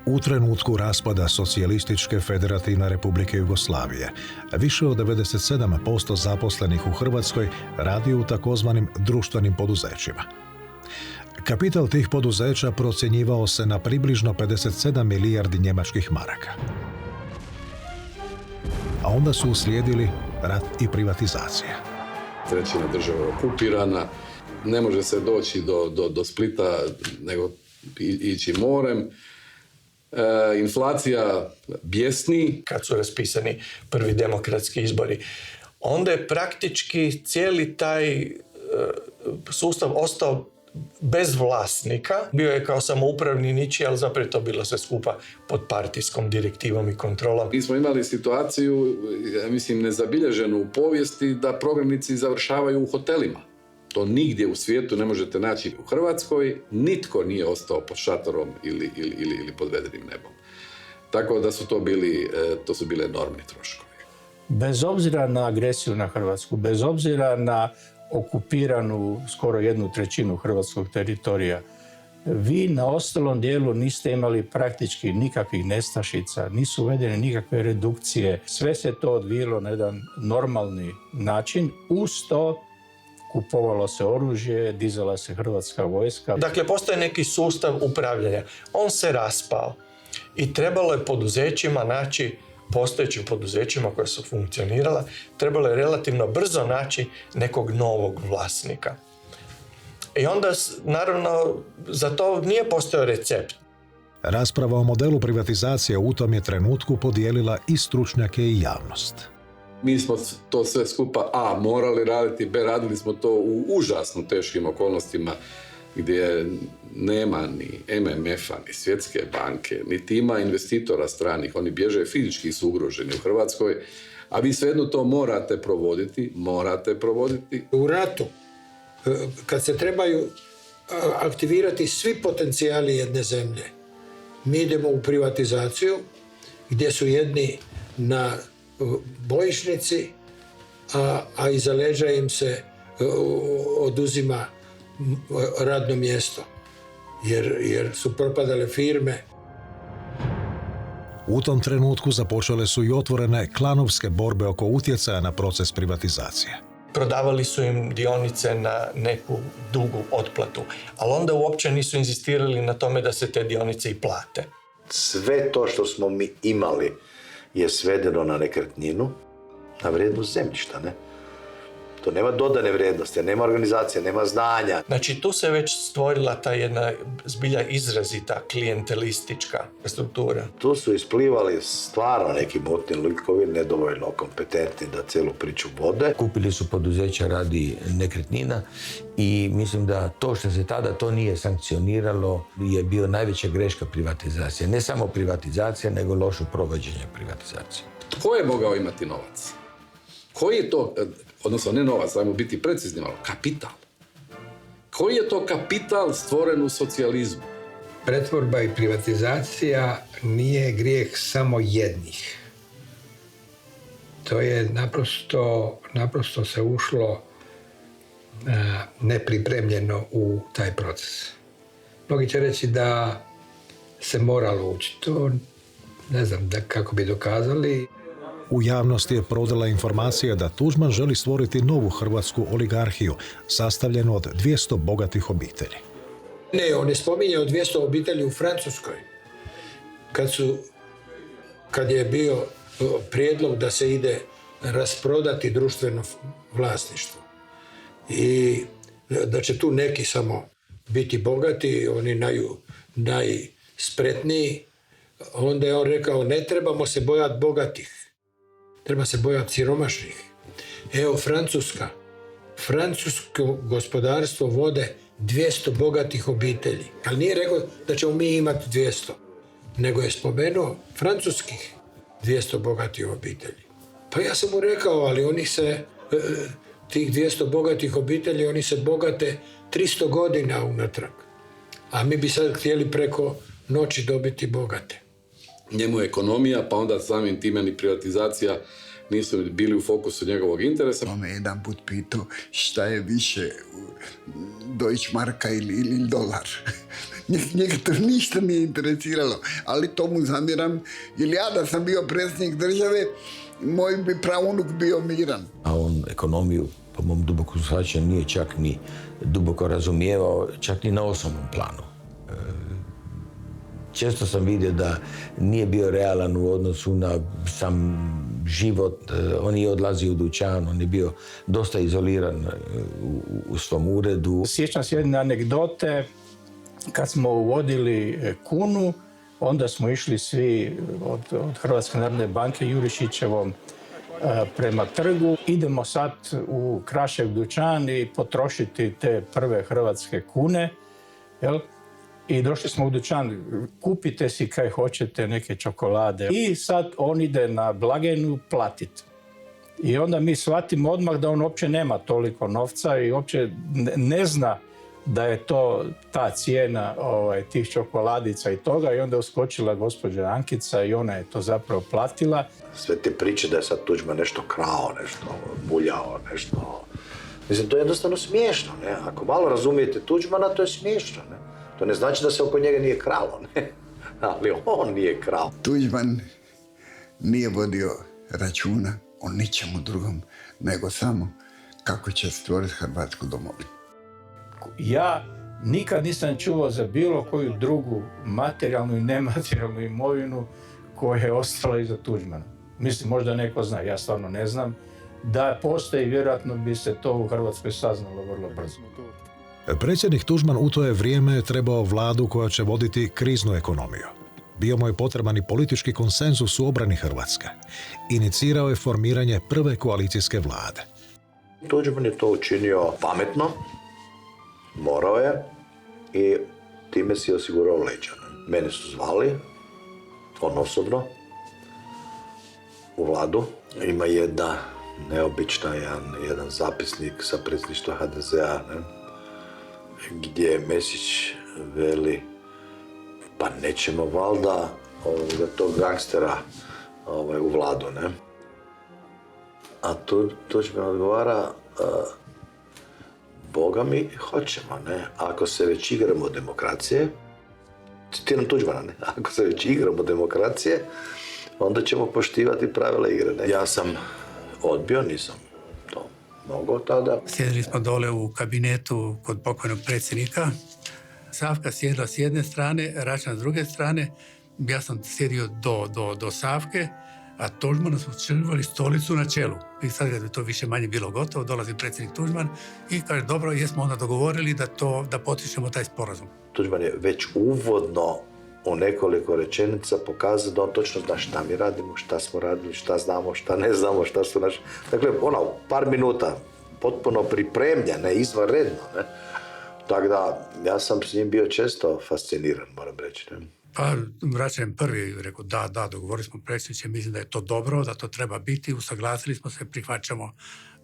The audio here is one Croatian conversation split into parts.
U trenutku raspada Socijalističke federativne republike Jugoslavije, više od 97% zaposlenih u Hrvatskoj radi u takozvanim društvenim poduzećima. Kapital tih poduzeća procjenjivao se na približno 57 milijardi njemačkih maraka. A onda su uslijedili rat i privatizacija. Trećina država je okupirana, ne može se doći do Splita nego ići morem. Inflacija bjesni. Kad su raspisani prvi demokratski izbori, onda je praktički cijeli taj sustav ostao bez vlasnika. Bio je kao samoupravni ničiji, ali zapravo je to bilo sve skupa pod partijskom direktivom i kontrolom. Mi smo imali situaciju, ja mislim, nezabilježenu u povijesti da programnici završavaju u hotelima. To nigdje u svijetu ne možete naći. U Hrvatskoj nitko nije ostao pod šatorom ili pod vedrim nebom. Tako da su to su bile enormni troškovi. Bez obzira na agresiju na Hrvatsku, bez obzira na okupiranu skoro 1/3 hrvatskog teritorija, vi na ostalom dijelu niste imali praktički nikakvih nestašica, nisu uvedene nikakve redukcije. Sve se to odvijalo na jedan normalni način. Uz to kupovalo se oružje, dizala se hrvatska vojska. Dakle, postoji neki sustav upravljanja. On se raspao i trebalo je poduzećima naći, postojećim poduzećima koja su funkcionirala, trebalo je relativno brzo naći nekog novog vlasnika. I onda, naravno, za to nije postojao recept. Rasprava o modelu privatizacije u tom je trenutku podijelila i stručnjake i javnost. Mi smo to sve skupa A morali raditi, B radili smo to u užasno teškim okolnostima gdje nema ni MMF-a, ni Svjetske banke, niti ima investitora stranih, oni bježe, fizički su ugroženi u Hrvatskoj, a vi svejedno to morate provoditi. U ratu, kad se trebaju aktivirati svi potencijali jedne zemlje, mi idemo u privatizaciju gdje su jedni na bojišnici, a iza leđa im se oduzima radno mjesto, jer su propadale firme. U tom trenutku započele su i otvorene klanovske borbe oko utjecaja na proces privatizacije. Prodavali su im dionice na neku dugu otplatu, ali onda uopće nisu inzistirali na tome da se te dionice i plate. Sve to što smo mi imali je svedeno na nekretninu, na vrijednost zemljišta, ne? To nema dodane vrijednosti, nema organizacije, nema znanja. Znači, tu se već stvorila ta jedna zbilja izrazita klijentelistička struktura. Tu su isplivali stvarno neki mutni likovi, nedovoljno kompetentni da cijelu priču vode. Kupili su poduzeća radi nekretnina i mislim da to što se tada to nije sankcioniralo je bio najveća greška privatizacije. Ne samo privatizacija, nego loše provođenje privatizacije. Tko je mogao imati novac? Koji je to, odnosno ne novac, ajmo biti precizni malo, kapital. Koji je to kapital stvoren u socijalizmu? Pretvorba i privatizacija nije grijeh samo jednih. To je naprosto se ušlo nepripremljeno u taj proces. Mnogi će reći da se moralo učiti. To ne znam kako bi dokazali. U javnosti je prodala informacija da Tuđman želi stvoriti novu hrvatsku oligarhiju, sastavljenu od 200 bogatih obitelji. Ne, on je spominjao 200 obitelji u Francuskoj. Kad je bio prijedlog da se ide rasprodati društveno vlasništvo. I da će tu neki samo biti bogati, oni najspretniji. Onda je on rekao, ne trebamo se bojati bogatih. Treba se bojati siromašnih. Evo francusko gospodarstvo vode 200 bogatih obitelji. Ali nije rekao da ćemo mi imati 200, nego je spomenuo francuskih 200 bogatih obitelji. Pa ja sam mu rekao, ali tih 200 bogatih obitelji, oni se bogate 300 godina unatrag. A mi bi sad htjeli preko noći dobiti bogate. Njemu je ekonomija, pa onda samim time ni privatizacija nisu bili u fokusu njegovog interesa. On me jedan put pitao šta je više, Deutsche Marka ili dolar. Njega to ništa nije interesiralo, ali to mu zamjeram, jer ja da sam bio predsjednik države, moj bi praunuk bio miran. A on ekonomiju, po mom dubokom shvaćanju, nije čak ni duboko razumijevao, čak ni na osobnom planu. Često sam vidio da nije bio realan u odnosu na sam život. On nije odlazio u dućan, on je bio dosta izoliran u svom uredu. Sjećam se jedne anegdote, kad smo uvodili kunu, onda smo išli svi od Hrvatske narodne banke Jurišićevom prema trgu. Idemo sad u Krašev dućan i potrošiti te prve hrvatske kune. Jel? I došli smo u dućan, kupite si kaj hoćete, neke čokolade. I sad on ide na blagajnu platiti. I onda mi shvatimo odmah da on uopće nema toliko novca i uopće ne zna da je to ta cijena tih čokoladica i toga. I onda je uskočila gospođa Ankica i ona je to zapravo platila. Sve te priče da je sad Tuđman nešto krao, nešto muljao, nešto... Mislim, to je jednostavno smiješno, ne? Ako malo razumijete Tuđmana, to je smiješno, ne? To ne znači da se oko njega nije kralo, ne? Ali on nije krao. Tuđman nije vodio računa o ničemu drugom, nego samo kako će stvoriti Hrvatsku domovinu. Ja nikad nisam čuo za bilo koju drugu materijalnu i nematerijalnu imovinu koja je ostala iza Tuđmana. Mislim, možda neko zna, ja stvarno ne znam. Da postoji, vjerojatno bi se to u Hrvatskoj saznalo vrlo brzo. Predsjednik Tuđman u to je vrijeme trebao vladu koja će voditi kriznu ekonomiju. Bio mu je potreban i politički konsenzus u obrani Hrvatske. Inicirao je formiranje prve koalicijske vlade. Tuđman je to učinio pametno, morao je i time si osigurao leđa. Mene su zvali, on osobno, u vladu. Ima jedna neobična, jedan zapisnik sa predsjedništva HDZ-a, gdje Mesić veli, pa nećemo valjda tog gangstera u vladu, ne? A Tuđman odgovara, Boga mi hoćemo, ne? Ako se već igramo demokracije, citiram Tuđmana, ne? Ako se već igramo demokracije, onda ćemo poštivati pravila igre, ne? Ja sam odbio, nisam to mogao tada. Sjedili smo dole u kabinetu kod pokojnog predsjednika. Savka sjedila s jedne strane, Račan s druge strane. Ja sam sjedio do Savke, a Tuđmanu smo činili stolicu na čelu. I sad kad je to više manje bilo gotovo, dolazi predsjednik Tuđman i kaže, dobro, jesmo onda dogovorili da potpišemo taj sporazum. Tuđman je već uvodno u nekoliko rečenica pokazao da on točno zna šta mi radimo, šta smo radili, šta znamo, šta ne znamo, šta su naši... Dakle, u par minuta, potpuno pripremljen, ne, izvanredno, ne. Tako da, ja sam s njim bio često fasciniran, moram reći, ne. Pa, Račan prvi rekao, da, dogovorili smo predsjedniče, mislim da je to dobro, da to treba biti, usaglasili smo se, prihvaćamo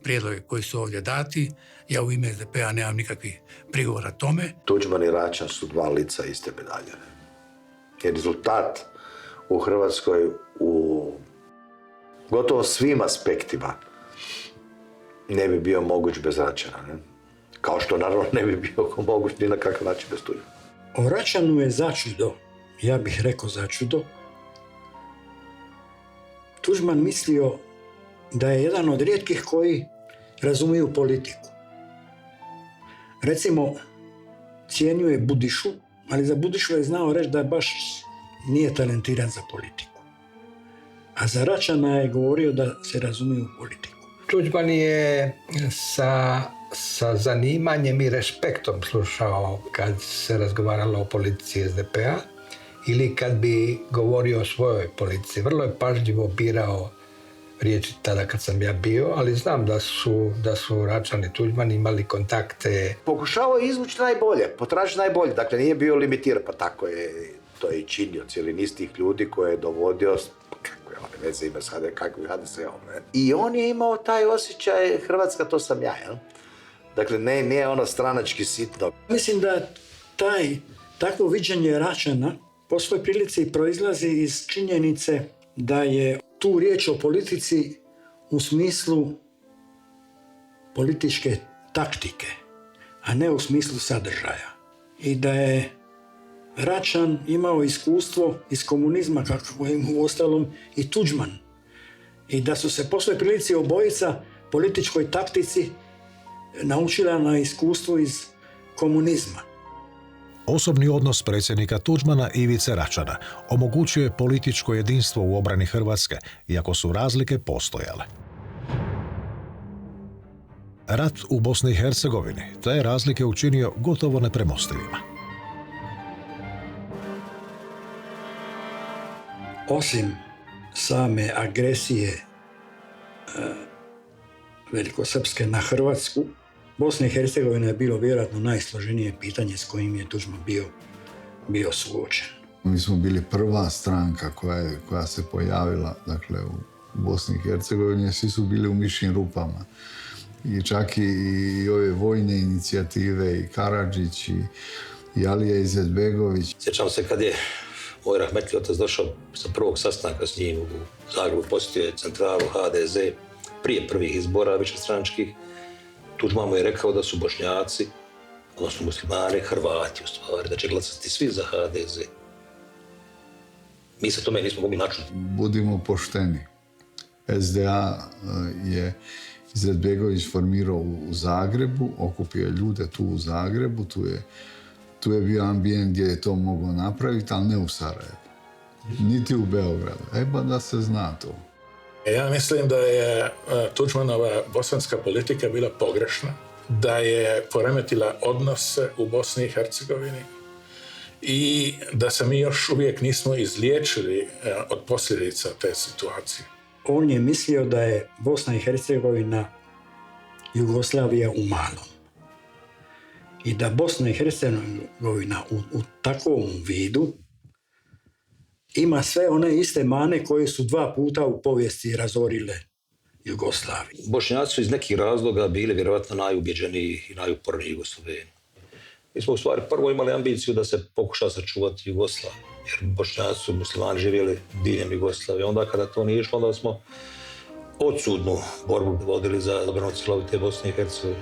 prijedloge koji su ovdje dati. Ja u ime SDP-a nemam nikakvih prigovora tome. Tuđman i Račan su dva lica iste medalje. Jer rezultat u Hrvatskoj u gotovo svim aspektima ne bi bio moguć bez Račana. Ne? Kao što naravno ne bi bio moguć ni na kakav način bez Tuđmana. O Račanu je začudo, ja bih rekao začudo, Tuđman mislio da je jedan od rijetkih koji razumiju politiku. Recimo, cijenio je Budišu, ali za Budišu je znao reći da baš nije talentiran za politiku. A za Račana je govorio da se razumije u politiku. Tuđman je sa zanimanjem i respektom slušao kad se razgovaralo o politici SDP-a ili kad bi govorio o svojoj politici. Vrlo je pažljivo birao riječi tada kad sam ja bio, ali znam da su Račan i Tuđman imali kontakte. Pokušavao je izvući najbolje, potražiti najbolje. Dakle, nije bio limitiran, pa tako je to i činio cijeli niz tih ljudi koje je dovodio, kako je on veze ima s kakvim HDZ-om. I on je imao taj osjećaj, Hrvatska to sam ja, jel? Dakle, nije ono stranački sitno. Mislim da takvo viđenje Račana po svoj prilici proizlazi iz činjenice da je tu riječ o politici u smislu političke taktike, a ne u smislu sadržaja. I da je Račan imao iskustvo iz komunizma, kako je imao uostalom i Tuđman. I da su se po svoj prilici obojica političkoj taktici naučila na iskustvu iz komunizma. Osobni odnos predsjednika Tuđmana i Ivice Račana omogućuje političko jedinstvo u obrani Hrvatske, iako su razlike postojale. Rat u Bosni i Hercegovini te je razlike učinio gotovo nepremostivima. Osim same agresije velikosrpske na Hrvatsku, Bosna i Hercegovina je bilo vjerojatno najsloženije pitanje s kojim je Tuđman bio suočen. Mi smo bili prva stranka koja se pojavila, dakle, u Bosni i Hercegovini, svi su bili u mišjim rupama. I čak i ove vojne inicijative, i Karadžić, i Alija Izetbegović. Sjećam se kad je moj rahmetli otac došao sa prvog sastanka s njim u Zagrebu, posjetio je centralu HDZ prije prvih izbora višestranačkih. Tuđman mu je rekao da su Bošnjaci, odnosno muslimani, Hrvati u stvari, da će glasati svi za HDZ. Mi se tome nismo mogli načuti. Budimo pošteni. SDA je Izetbegović formirao u Zagrebu, okupio ljude tu u Zagrebu, tu je bio ambijent gdje je to moglo napraviti, ali ne u Sarajevu. Niti u Beogradu. Pa da se zna to. Ja mislim da je Tuđmanova bosanska politika bila pogrešna, da je poremetila odnose u Bosni i Hercegovini i da se mi još uvijek nismo izliječili od posljedica te situacije. On je mislio da je Bosna i Hercegovina Jugoslavija u malom. I da Bosna i Hercegovina u takvom vidu ima sve one iste mane koje su 2 puta u povijesti razorile Jugoslaviju. Bošnjaci su iz nekih razloga bili vjerojatno najubjeđeniji i najuporniji Jugoslaveni. Mi smo u stvari prvo imali ambiciju da se pokuša sačuvati Jugoslaviju, jer Bošnjaci su muslimani živjeli diljem Jugoslavije. Onda kada to nije išlo, onda smo odsudnu borbu vodili za obranu cjelovite Bosne i Hercegovine.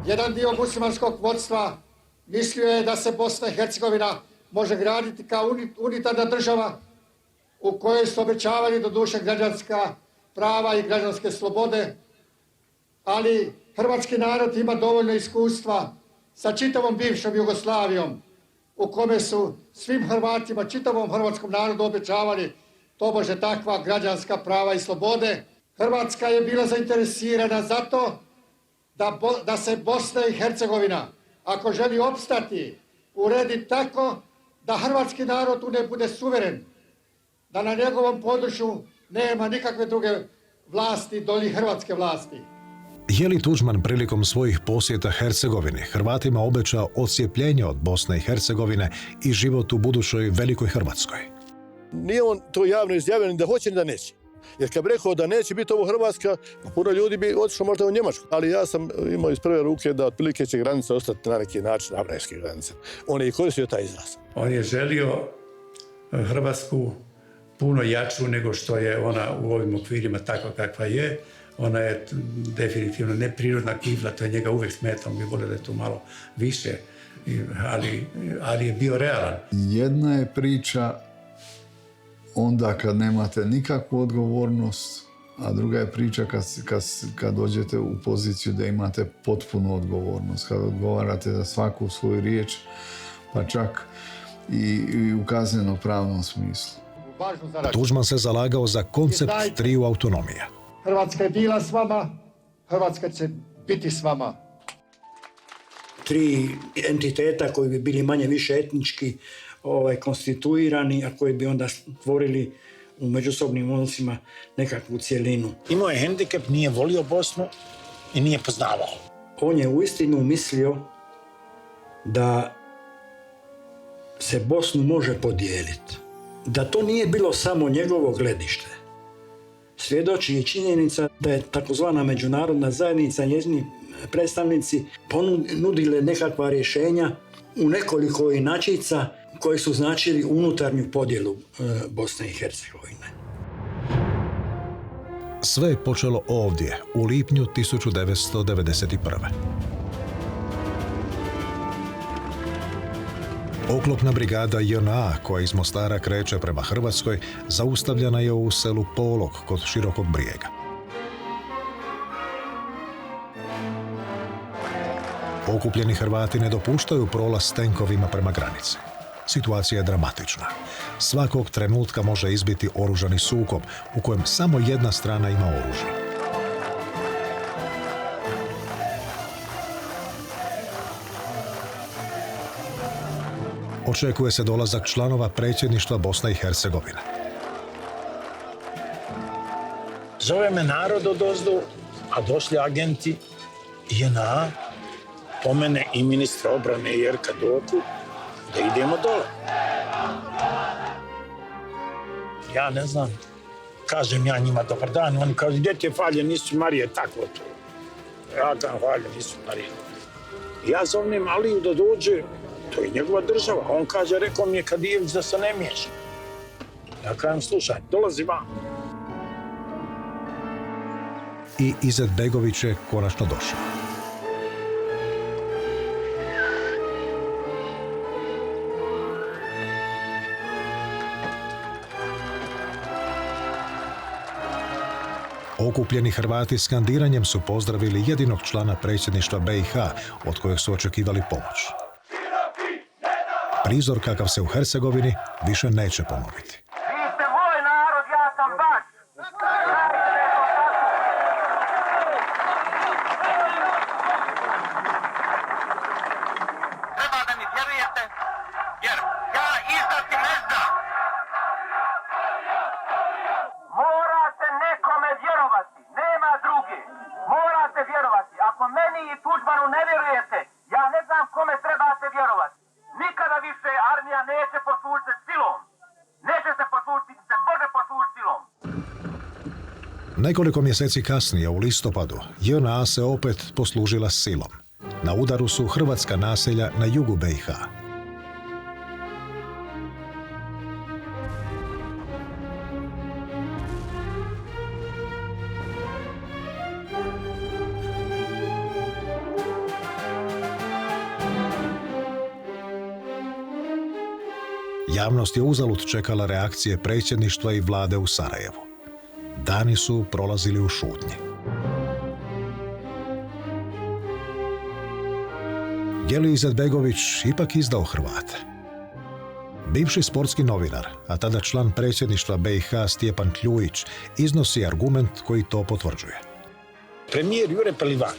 Jedan dio muslimanskog vodstva mislio je da se Bosna i Hercegovina može graditi kao unitarna država u kojoj su obećavali doduše građanska prava i građanske slobode, ali hrvatski narod ima dovoljno iskustva sa čitavom bivšom Jugoslavijom u kome su svim Hrvatima, čitavom hrvatskom narodu obećavali tobože takva građanska prava i slobode. Hrvatska je bila zainteresirana za to da se Bosna i Hercegovina, ako želi opstati, uredi tako da hrvatski narod tu ne bude suveren, da na njegovom području nema nikakve druge vlasti doli hrvatske vlasti. Je li Tuđman prilikom svojih posjeta Hercegovini Hrvatima obećao odcijepljenje od Bosne i Hercegovine i život u budućoj velikoj Hrvatskoj? Nije on to javno izjavio ni da hoće ni da neće. Jer kad bi rekao da neće biti ovo Hrvatska, puno ljudi bi otišlo možda u Njemačku. Ali ja sam imao iz prve ruke da otprilike će granice ostati na neki način abrajske granice. On je i koristio taj izraz. On je želio Hrvatsku puno jaču nego što je ona u ovim okvirima takva kakva je. Ona je definitivno neprirodna kifla, to je njega uvijek smetalo. Mi volio da je tu malo više, ali je bio realan. Jedna je priča onda kad nemate nikakvu odgovornost, a druga je priča kad dođete u poziciju da imate potpunu odgovornost, kad odgovarate za svaku svoju riječ, pa čak i u kazneno-pravnom smislu. Tuđman se zalagao za koncept triju autonomija. Hrvatska je bila s vama, Hrvatska će biti s vama. 3 entiteta koji bi bili manje više etnički konstituirani, a koji bi onda stvorili u međusobnim odnosima nekakvu cjelinu. Imao je hendikep, nije volio Bosnu i nije poznavao. On je uistinu mislio da se Bosnu može podijeliti. Da to nije bilo samo njegovo gledište. Svjedoči je činjenica da je takozvana međunarodna zajednica, njezini predstavnici ponudile nekakva rješenja u nekoliko inačica koji su značili unutarnju podjelu Bosne i Hercegovine. Sve je počelo ovdje, u lipnju 1991. Oklopna brigada JNA, koja iz Mostara kreće prema Hrvatskoj, zaustavljena je u selu Polog kod Širokog Brijega. Okupljeni Hrvati ne dopuštaju prolaz tenkovima prema granici. Situacija je dramatična. Svakog trenutka može izbiti oružani sukob u kojem samo jedna strana ima oružje. Očekuje se dolazak članova predsjedništva Bosne i Hercegovine. Zove me narod odozdo, a došli agenti JNA, po mene i ministra obrane Jerka Doku, da idemo dole. Ja ne znam, kažem ja njima dobar dan, oni kažu, gdje ti je falje, nisu Marije, tako to. Ja kažem, falje, nisu Marije. Ja zovnem Aliju da dođe, to je njegova država. On kaže, rekao mi je Kadijević da se ne miješa. Ja kažem, slušaj, dolazi vam. I Izetbegović je konačno došao. Okupljeni Hrvati skandiranjem su pozdravili jedinog člana predsjedništva BiH, od kojeg su očekivali pomoć. Prizor kakav se u Hercegovini više neće ponoviti. Vi ste moj narod, ja sam vaš. Treba da mi vjerujete, jer ja izdati ne znam. Morate nekome vjerovati, nema druge. Morate vjerovati. Ako meni i Tuđmanu ne vjerujete, ja ne znam kome trebate vjerovati. Nikada više armija neće poslužiti se silom. Neće se poslužiti, se može poslužiti silom. Nekoliko mjeseci kasnije, u listopadu, JNA se opet poslužila silom. Na udaru su hrvatska naselja na jugu BiH. Javnost je uzalud čekala reakcije predsjedništva i vlade u Sarajevu. Dani su prolazili u šutnji. Je li Izetbegović ipak izdao Hrvate? Bivši sportski novinar, a tada član predsjedništva BiH Stjepan Kljujić, iznosi argument koji to potvrđuje. Premijer Jure Pelivan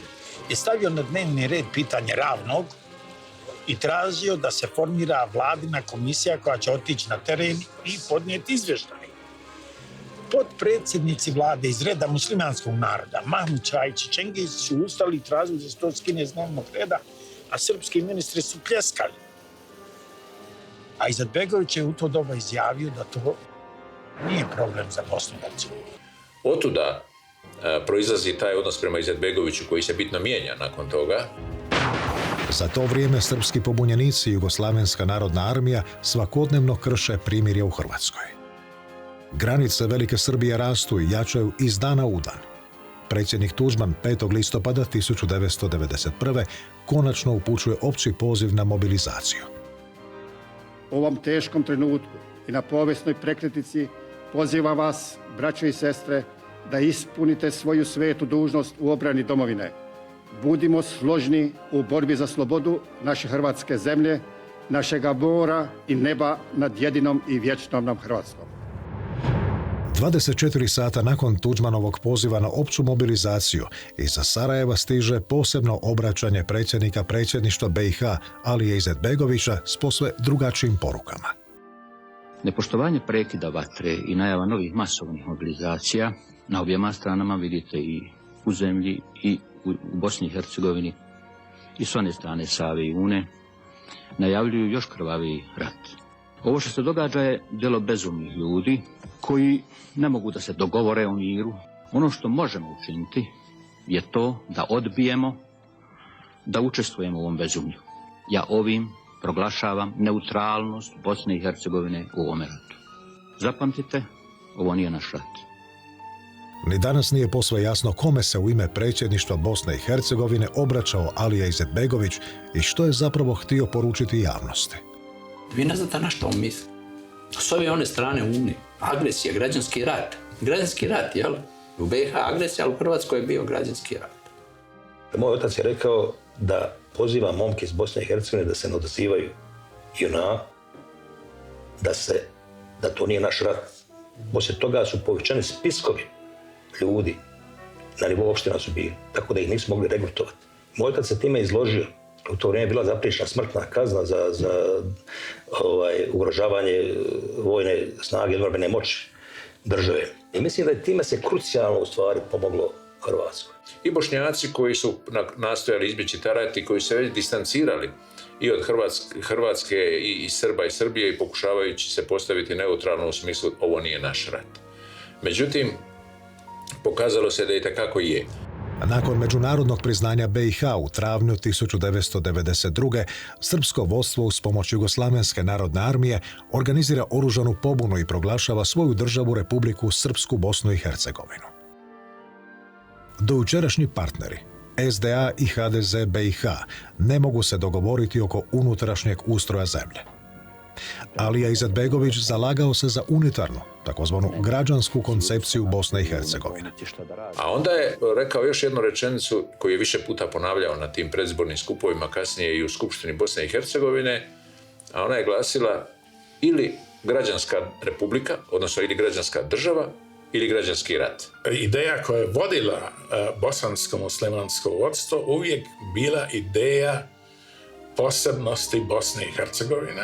je stavio na dnevni red pitanje Ravnog i tražio da se formira vladina komisija koja će otići na teren i podnijeti izvještaj. Potpredsjednici vlade iz reda muslimanskog naroda, Mahmud Čajić i Čengiz, su ustali i tražili da se to skine iz dnevnog reda, a srpski ministri su pljeskali. A Izetbegović je u to doba izjavio da to nije problem za Bosnu i Hercegovinu. Otuda proizlazi taj odnos prema Izetbegoviću koji se bitno mijenja nakon toga. Za to vrijeme srpski pobunjenici i Jugoslavenska narodna armija svakodnevno krše primirje u Hrvatskoj. Granice Velike Srbije rastu i jačaju iz dana u dan. Predsjednik Tuđman 5. listopada 1991. konačno upućuje opći poziv na mobilizaciju. U ovom teškom trenutku i na povijesnoj prekretnici pozivam vas, braćo i sestre, da ispunite svoju svetu dužnost u obrani domovine. Budimo složni u borbi za slobodu naše hrvatske zemlje, našega mora i neba nad jedinom i vječnom nam Hrvatskom. 24 sata nakon Tuđmanovog poziva na opću mobilizaciju iza Sarajeva stiže posebno obraćanje predsjednika predsjedništva BiH Alije Izetbegovića s posve drugačijim porukama. Nepoštovanje prekida vatre i najava novih masovnih mobilizacija na objema stranama vidite i u zemlji i u Bosni i Hercegovini i s one strane Save i Une najavljuju još krvaviji rat. Ovo što se događa je djelo bezumnih ljudi koji ne mogu da se dogovore o miru. Ono što možemo učiniti je to da odbijemo da učestvujemo u ovom bezumlju. Ja ovim proglašavam neutralnost Bosne i Hercegovine u ovome ratu. Zapamtite, ovo nije naš rat. Ni danas nije posve jasno kome se u ime predsjedništva Bosne i Hercegovine obraćao Alija Izetbegović i što je zapravo htio poručiti javnosti. Vi ne znate na što on misli. S ove one strane Unije, agresija, građanski rat. Građanski rat, jel? U BiH agresija, ali u Hrvatskoj je bio građanski rat. Moj otac je rekao da poziva momke iz Bosne i Hercegovine da se ne odazivaju da to nije naš rat. Poslije toga su povećani spiskovi ljudi na nivou opština su bili, tako da ih nisu mogli regrutovati. Moj otac se time izložio. U to vrijeme je bila zapriječena smrtna kazna za ugrožavanje vojne snage, odbrambene moći države. I mislim da je time se krucijalno u stvari pomoglo Hrvatskoj. I Bošnjaci koji su nastojali izbjeći taj rat i koji se već distancirali i od Hrvatske i Srba i Srbije i pokušavajući se postaviti neutralno u smislu ovo nije naš rat. Međutim, pokazalo se da i takako je. Nakon međunarodnog priznanja BiH u travnju 1992. srpsko vodstvo uz pomoć Jugoslavenske narodne armije organizira oružanu pobunu i proglašava svoju državu Republiku Srpsku Bosnu i Hercegovinu. Dojučerašnji partneri SDA i HDZ BiH ne mogu se dogovoriti oko unutrašnjeg ustroja zemlje. Alija Izetbegović zalagao se za unitarnu, takozvanu građansku koncepciju Bosne i Hercegovine. A onda je rekao još jednu rečenicu koju je više puta ponavljao na tim predizbornim skupovima, kasnije i u Skupštini Bosne i Hercegovine, a ona je glasila ili građanska republika, odnosno ili građanska država, ili građanski rat. Ideja koja je vodila bosansko-muslimansko vodstvo uvijek bila ideja posebnosti Bosne i Hercegovine,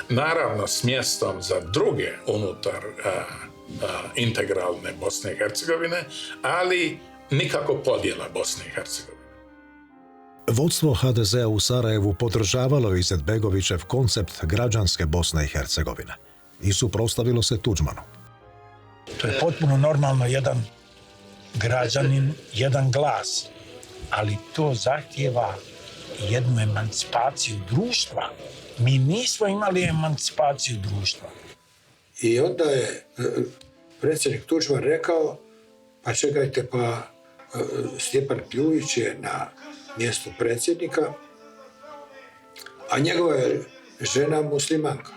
naravno s mjestom za druge unutar integralne Bosne i Hercegovine, ali nikako podjela Bosne i Hercegovine. Vodstvo HDZ-a u Sarajevu podržavalo je Izetbegovićev koncept građanske Bosne i Hercegovine i suprotstavilo se Tudžmanu. To je potpuno normalno, jedan građanin, jedan glas, ali to zahtijeva jednu emancipaciju društva. Mi nismo imali emancipaciju društva. I onda je predsjednik Tudžman rekao, pa čekajte, Stjepan Kljuić je na mjestu predsjednika, a njegova je žena muslimanka,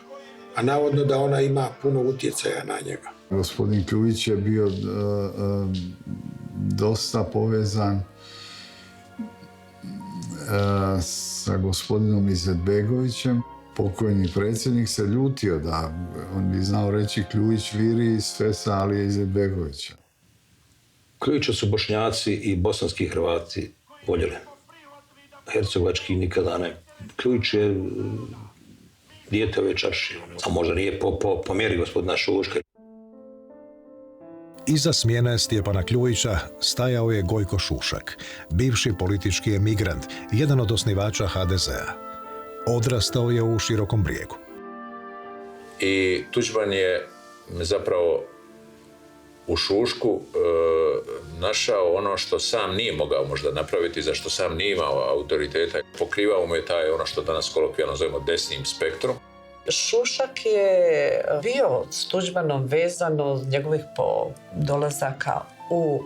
a navodno da ona ima puno utjecaja na njega. Gospodin Kljuić je bio dosta povezan sa gospodinom Izetbegovićem. Pokojni predsjednik se ljutio da on bi znao reći Kljuić viri sve sa Alije Izetbegovića. Kljuića su Bošnjaci i bosanski Hrvati voljeli. Hercegovački nikada ne. Kljuić je dijete ove čarši, a možda nije po mjeri gospodina Šuška. Iza smjene Stjepana Kljuića stajao je Gojko Šušak, bivši politički emigrant, jedan od osnivača HDZ-a. Odrastao je u Širokom Brijegu. I Tudžman je zapravo u Šušku našao ono što sam nije mogao možda napraviti, za što sam nije imao autoriteta. Pokrivao mu je taj ono što danas kolokvijalno zovemo desnim spektrom. Šušak je bio s Tudžmanom vezano od njegovih dolazaka u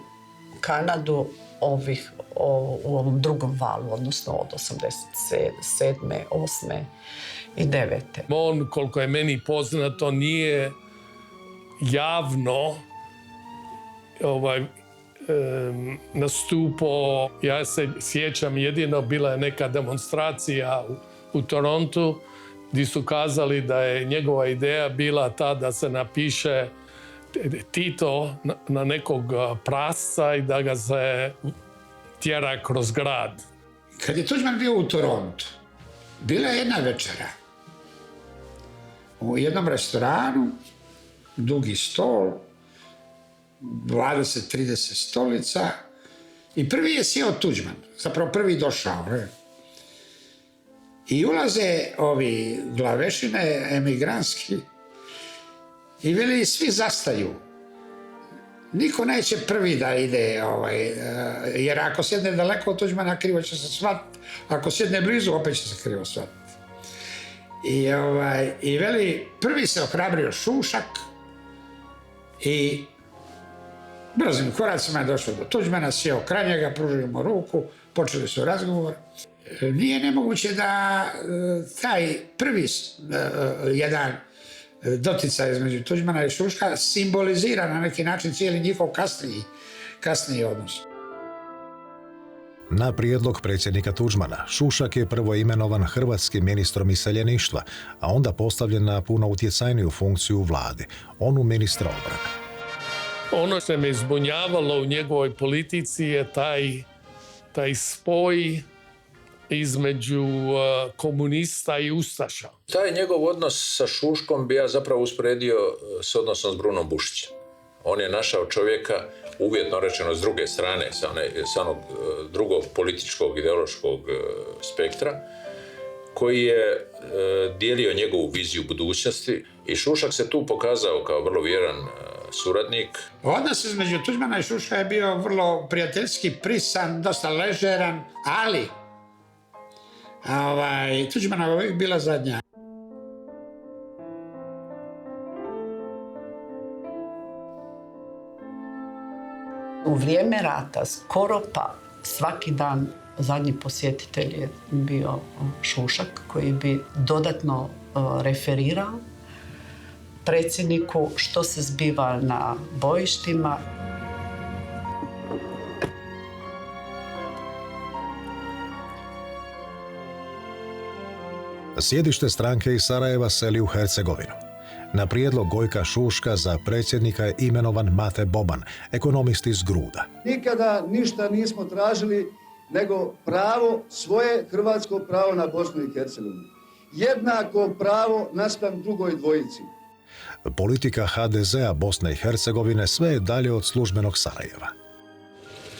Kanadu u ovom drugom valu, odnosno od 87. 8. i 9. On, koliko je meni poznato, nije javno nastupao. Ja se sjećam, jedino bila je neka demonstracija u Torontu gdje su kazali da je njegova ideja bila ta da se napiše Tito na nekog prasca i da ga se tjera kroz grad. Kad je Tudžman bio u Torontu, bila je jedna večera u jednom restoranu, dugi stol, 20-30 stolica i prvi je sjeo Tudžman, zapravo prvi došao. I ulaze ovi glavešine emigranski i veli svi zastaju. Niko neće prvi da ide, jer ako sjedne daleko od Tudžmana krivo će se shvatiti, ako sjedne blizu opet će se krivo shvatiti. I veli, prvi se ohrabrio Šušak i brzim koracima je došao do Tuđmana, sjeo kraj njega, pružio mu ruku, počeli su razgovor. Nije nemoguće da taj prvi jedan doticaj između Tuđmana i Šuška simbolizira na neki način cijeli njihov kasniji odnos. Na prijedlog predsjednika Tuđmana, Šušak je prvo imenovan hrvatskim ministrom iseljeništva, a onda postavljen na puno utjecajniju funkciju u vladi, onu ministra obrane. Ono što me zbunjavalo u njegovoj politici je taj spoj između komunista i ustaša. Taj njegov odnos sa Šuškom bi ja zapravo usporedio s odnosom s Brunom Bušićem. On je našao čovjeka, uvjetno rečeno s druge strane, sa onog drugog političkog, ideološkog spektra, koji je dijelio njegovu viziju budućnosti i Šušak se tu pokazao kao vrlo vjeran suradnik. Odnos između Tuđmana i Šuška je bio vrlo prijateljski, prisan, dosta ležeran, ali Tuđmana je uvijek bila zadnja. U vrijeme rata skoro pa svaki dan zadnji posjetitelj je bio Šušak koji bi dodatno referirao predsjedniku što se zbiva na bojištima. Sjedište stranke iz Sarajeva seli u Hercegovinu. Na prijedlog Gojka Šuška za predsjednika je imenovan Mate Boban, ekonomist iz Gruda. Nikada ništa nismo tražili nego pravo, svoje hrvatsko pravo na Bosnu i Hercegovinu. Jednako pravo naspram drugoj dvojici. Politika HDZ-a Bosne i Hercegovine sve je dalje od službenog Sarajeva.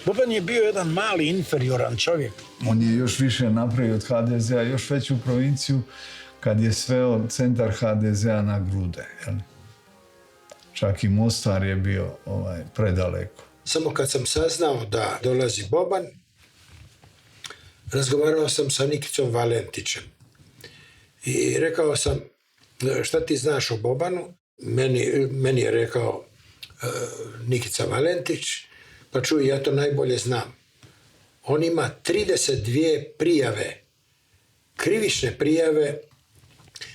Boban je bio jedan mali, inferioran čovjek. On je još više napravio od HDZ-a, još veću provinciju, kad je sveo centar HDZ-a na Grude. Jel? Čak i Mostar je bio predaleko. Samo kad sam saznao da dolazi Boban, razgovarao sam sa Nikicom Valentićem. I rekao sam, šta ti znaš o Bobanu? Meni je rekao Nikica Valentić, pa čuj, ja to najbolje znam. On ima 32 prijave, krivične prijave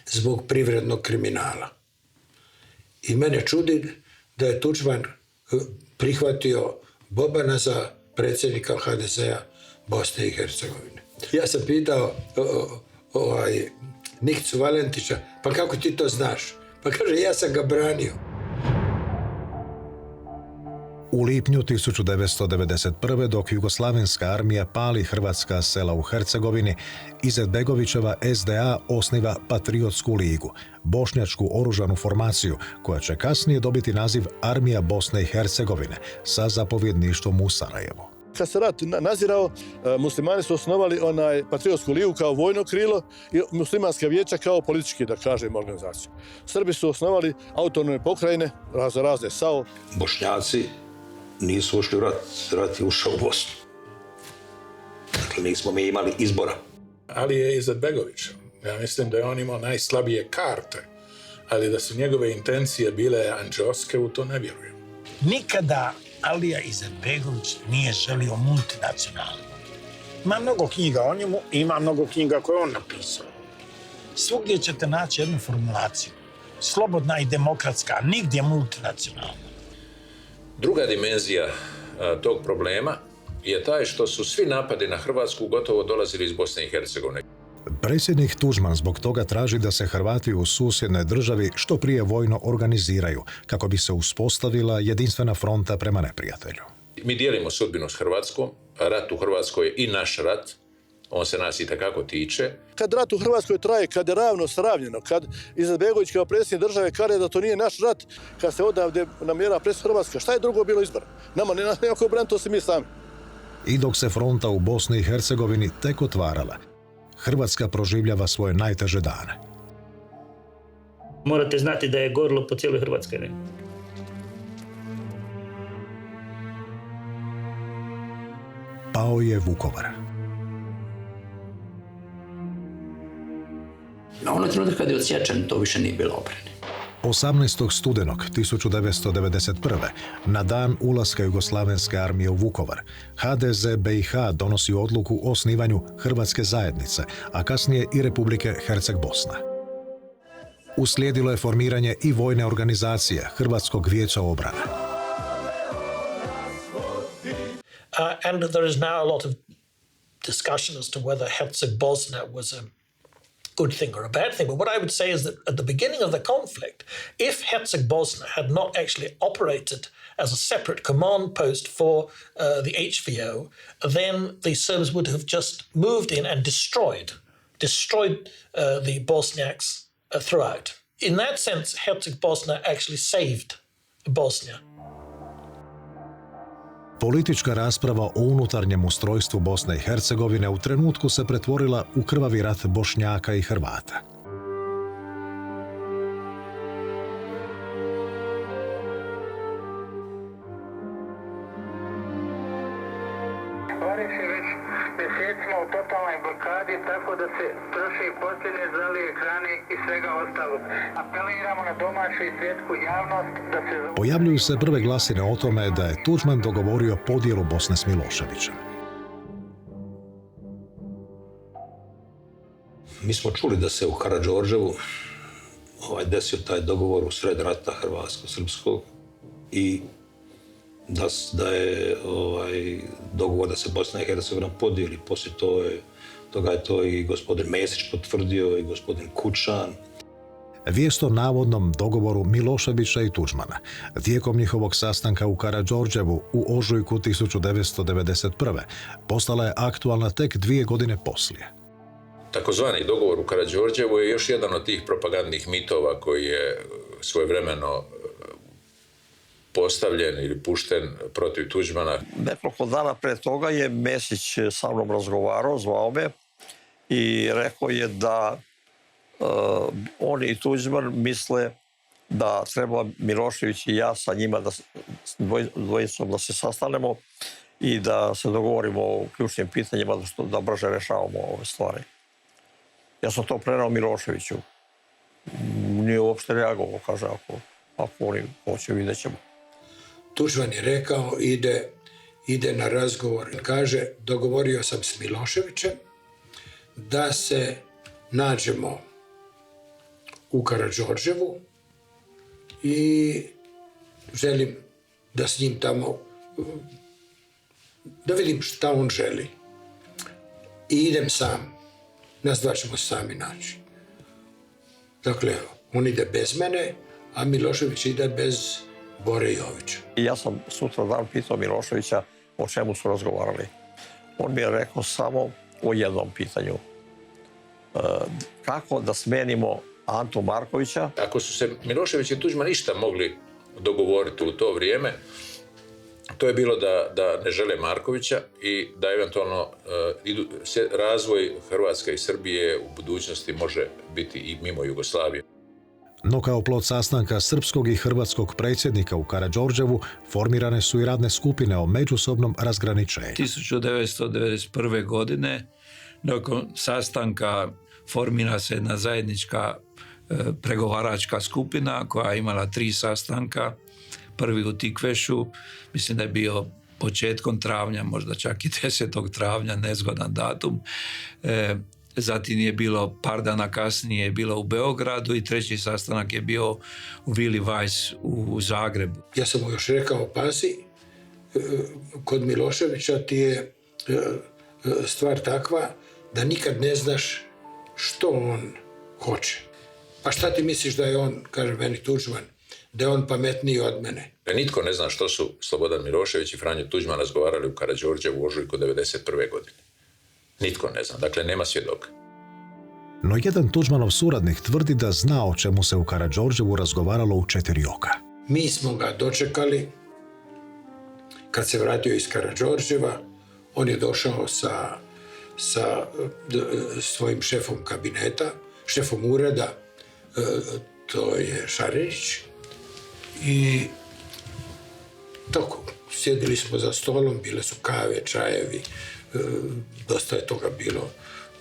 zbog privrednog kriminala. I mene čudi da je Tuđman prihvatio Bobana za predsjednika HDZ-a Bosne i Hercegovine. Ja sam pitao Nikicu Valentića, pa kako ti to znaš? Pa kaže, ja sam ga branio. U lipnju 1991. dok jugoslavenska armija pali hrvatska sela u Hercegovini, Izetbegovićeva SDA osniva Patriotsku ligu, bošnjačku oružanu formaciju koja će kasnije dobiti naziv Armija Bosne i Hercegovine sa zapovjedništvom u Sarajevu. Kad se rat nazirao, muslimani su osnovali Patriotsku ligu kao vojno krilo i muslimanska vijeća kao politički, da kažem, organizaciju. Srbi su osnovali autonomne pokrajine, razne SAO. Bošnjaci nisu ušli u rat, rat je ušao u Bosnu. Dakle, nismo mi imali izbora. Ali je Izetbegović. Ja mislim da je on imao najslabije karte, ali da su njegove intencije bile anđeoske, u to ne vjerujem. Nikada Alija Izetbegović nije želio multinacionalno. Ima mnogo knjiga o njemu i ima mnogo knjiga koje on napisao. Svugdje ćete naći jednu formulaciju. Slobodna i demokratska, nigdje multinacionalna. Druga dimenzija tog problema je taj što su svi napadi na Hrvatsku gotovo dolazili iz Bosne i Hercegovine. Predsjednik Tuđman zbog toga traži da se Hrvati u susjednoj državi što prije vojno organiziraju, kako bi se uspostavila jedinstvena fronta prema neprijatelju. Mi dijelimo sudbinu s Hrvatskom, rat u Hrvatskoj je i naš rat, on se nas itekako tiče. Kad rat u Hrvatskoj traje, kad je ravno sravnjeno, kad Izetbegović kao predsjednik države kaže da to nije naš rat, kad se odavde namjera predsjednik Hrvatska, šta je drugo bilo izbora? Nama nema ko braniti, to se mi sami. I dok se fronta u Bosni i Hercegovini tek otvarala, Hrvatska proživljava svoje najteže dane. Morate znati da je gorilo po cijeloj Hrvatskoj. Ne? Pao je Vukovar. Ono trenutak kad je odsječan, to više nije bilo obrane. 18. studenog 1991. na dan ulaska Jugoslavenske armije u Vukovar, HDZ BiH donosi odluku o osnivanju Hrvatske zajednice, a kasnije i Republike Herceg-Bosna. Uslijedilo je formiranje i vojne organizacije Hrvatskog vijeća obrane. And there is now a lot of discussion as to whether Herceg-Bosna was a good thing or a bad thing. But what I would say is that at the beginning of the conflict, if Herceg-Bosna had not actually operated as a separate command post for the HVO, then the Serbs would have just moved in and destroyed the Bosniaks throughout. In that sense, Herceg-Bosna actually saved Bosnia. Politička rasprava o unutarnjem ustrojstvu Bosne i Hercegovine u trenutku se pretvorila u krvavi rat Bošnjaka i Hrvata. Variš je već mjesecima u totalnoj blokadi, tako da se troši posljednje zalije hrane i svega ostalog. Apeliramo na domaću i svjetsku javnost da se... Pojavljuju se prve glasine o tome da je Tuđman dogovorio podjelu Bosne s Miloševićem. Mi smo čuli da se u Karađorđevu desio taj dogovor u sred rata hrvatsko-srpskog i da je dogovor da se Bosna i Hercegovina podijeli. Poslije toga je to i gospodin Mesić potvrdio i gospodin Kučan. Vijest o navodnom dogovoru Miloševića i Tuđmana tijekom njihovog sastanka u Karađorđevu u ožujku 1991. postala je aktualna tek 2 godine poslije. Takozvani dogovor u Karađorđevu je još jedan od tih propagandnih mitova koji je svojevremeno postavljen ili pušten protiv Tuđmana. Nekoliko dana pre toga je Mesić sa mnom razgovarao, zvao me i rekao je da oni i Tuđman misle da treba Milošević i ja sa njima dvojicom da se sastanemo i da se dogovorimo o ključnim pitanjima da brže rešavamo ove stvari. Ja sam to prenao Miloševiću. Nije uopšte reagovao, kaže, ako oni hoće, vidjet ćemo. Tuđman je rekao, ide na razgovor. Kaže, dogovorio sam s Miloševićem da se nađemo u Karađorđevu i želim da s njim tamo, da vidim šta on želi. I idem sam. Nas dva ćemo sami naći. Dakle, on ide bez mene, a Milošević ide bez Bore Jovića. Ja sam sutra dan pitao Miloševića o čemu su razgovarali. On mi je rekao samo o jednom pitanju. Kako da smenimo Antu Markovića. Ako su se Milošević i Tuđman ništa mogli dogovoriti u to vrijeme, to je bilo da ne žele Markovića i da eventualno razvoj Hrvatske i Srbije u budućnosti može biti i mimo Jugoslavije. No kao plod sastanka srpskog i hrvatskog predsjednika u Karađorđevu formirane su i radne skupine o međusobnom razgraničenju. 1991. godine nakon sastanka formira se jedna zajednička pregovaračka skupina koja je imala 3 sastanka. Prvi u Tikvešu, mislim da je bio početkom travnja, možda čak i 10. travnja, nezgodan datum. Zatim je bilo par dana kasnije je bilo u Beogradu i 3. sastanak je bio u Vili Vajs u Zagrebu. Ja sam mu još rekao, pazi, kod Miloševića ti je stvar takva da nikad ne znaš što on hoće. Pa šta ti misliš da je on, kaže meni Tuđman, da je on pametniji od mene? Nitko ne zna što su Slobodan Milošević i Franjo Tuđman razgovarali u Karađorđevu u ožujku 1991. godine. Nitko ne zna, dakle nema svjedoka. No jedan Tuđmanov suradnik tvrdi da zna o čemu se u Karađorđevu razgovaralo u 4 oka. Mi smo ga dočekali kad se vratio iz Karađorđeva. On je došao sa svojim šefom kabineta, šefom ureda, to je Šarinić. I tako, sjedili smo za stolom, bile su kave, čajevi, dosta je toga bilo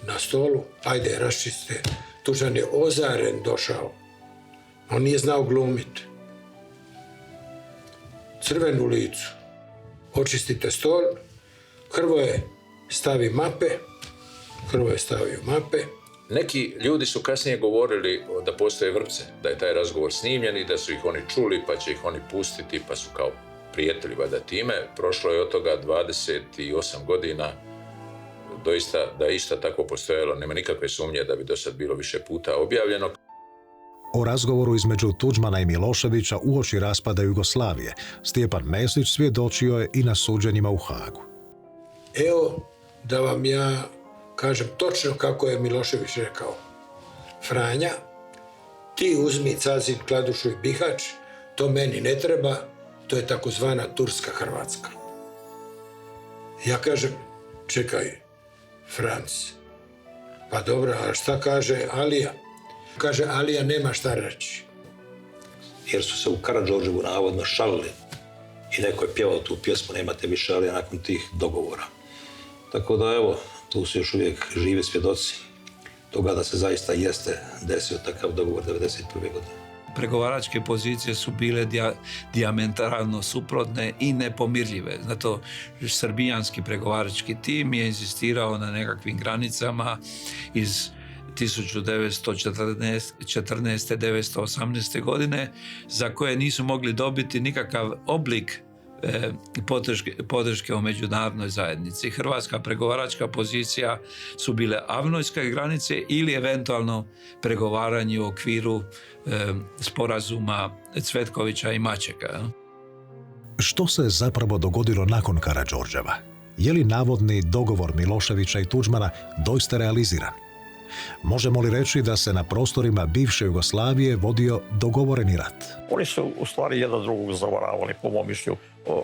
na stolu, ajde, raščiste. Tuđman je ozaren došao. On nije znao glumiti. Crvenu licu. Očistite stol. Hrvoje stavi mape. Hrvoje stavio mape. Neki ljudi su kasnije govorili da postoje vrpce, da je taj razgovor snimljen i da su ih oni čuli, pa će ih oni pustiti, pa su kao prijatelji valjda time. Prošlo je od toga 28 godina. Doista, da je isto tako postojalo, nema nikakve sumnje da bi do sad bilo više puta objavljeno. O razgovoru između Tuđmana i Miloševića uoči raspada Jugoslavije Stjepan Mesić svjedočio je i na suđenjima u Hagu. Evo da vam ja kažem točno kako je Milošević rekao. Franja, ti uzmi Cazin, Kladušu i Bihać, to meni ne treba, to je takozvana Turska Hrvatska. Ja kažem, čekaj, Franc, pa dobro, a šta kaže Alija? Kaže, Alija nema šta reći. Jer su se u Karađorđevu navodno šalili i neko je pjevao tu pjesmu Nemate više Alija nakon tih dogovora. Tako da evo, tu su još uvijek živi svjedoci toga da se zaista jeste desio takav dogovor 1991. godine. Pregovaračke pozicije su bile diametralno suprotne i nepomirljive. Zato srbijanski pregovarački tim je insistirao na nekakvim granicama iz 1914-1918. godine za koje nisu mogli dobiti nikakav oblik podrške u međunarodnoj zajednici. Hrvatska pregovaračka pozicija su bile avnojske granice ili eventualno pregovaranje u okviru sporazuma Cvetkovića i Mačeka. Što se zapravo dogodilo nakon Karađorđeva? Je li navodni dogovor Miloševića i Tuđmana doista realiziran? Možemo li reći da se na prostorima bivše Jugoslavije vodio dogovoreni rat? Oni su u stvari jedan drugog zavaravali, po mom mišlju.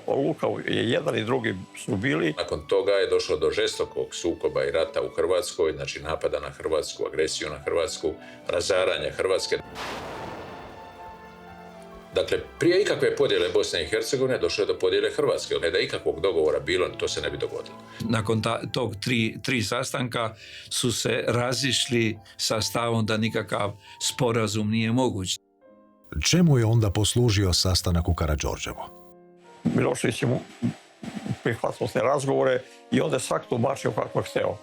Lukav je jedan i drugi su bili. Nakon toga je došlo do žestokog sukoba i rata u Hrvatskoj, znači napada na Hrvatsku, agresiju na Hrvatsku, razaranje Hrvatske. Dakle, prije ikakve podjele Bosne i Hercegovine došlo je do podjele Hrvatske. Ne da ikakvog dogovora bilo, to se ne bi dogodilo. Nakon tog tri sastanka su se razišli sa stavom da nikakav sporazum nije moguć. Čemu je onda poslužio sastanak u Karađorđevu? Milošević je prihvatio te razgovore i onda je svak tumačio kako je hteo.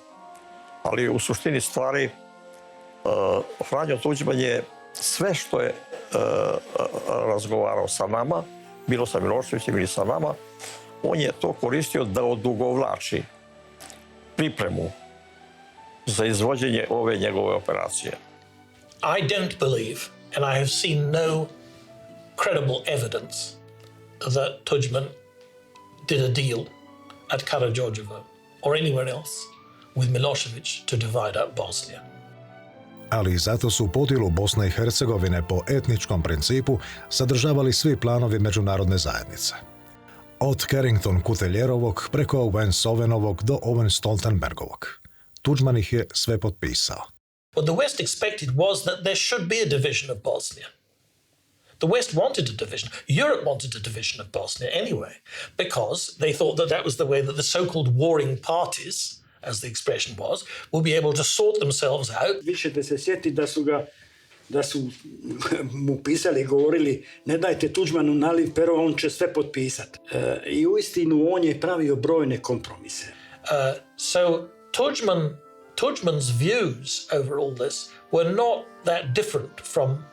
Ali u suštini stvari Franjo Tuđman je sve što je razgovarao sa nama, bilo sa Miloševićem ili sa nama, on je to koristio da odugovlači pripremu za izvođenje ove njegove operacije. I don't believe, and I have seen no credible evidence that Tuđman did a deal at Karađorđevo or anywhere else with Milošević to divide up Bosnia. Ali zato su podjelu Bosne i Hercegovine po etničkom principu sadržavali svi planovi međunarodne zajednice. Od Carrington-Kuteljerovog preko Owen-Sovenovog do Owen-Stoltenbergovog. Tuđman ih je sve potpisao. What the West expected was that there should be a division of Bosnia. The West wanted a division. Europe wanted a division of Bosnia anyway, because they thought that that was the way that the so-called warring parties, as the expression was, would be able to sort themselves out. Vi ćete se sjetiti da su mu pisali i govorili ne dajte Tuđmanu naliv pero, on će sve potpisati. I uistinu on je pravio brojne kompromise. So Tuđman's views over all this were not that different from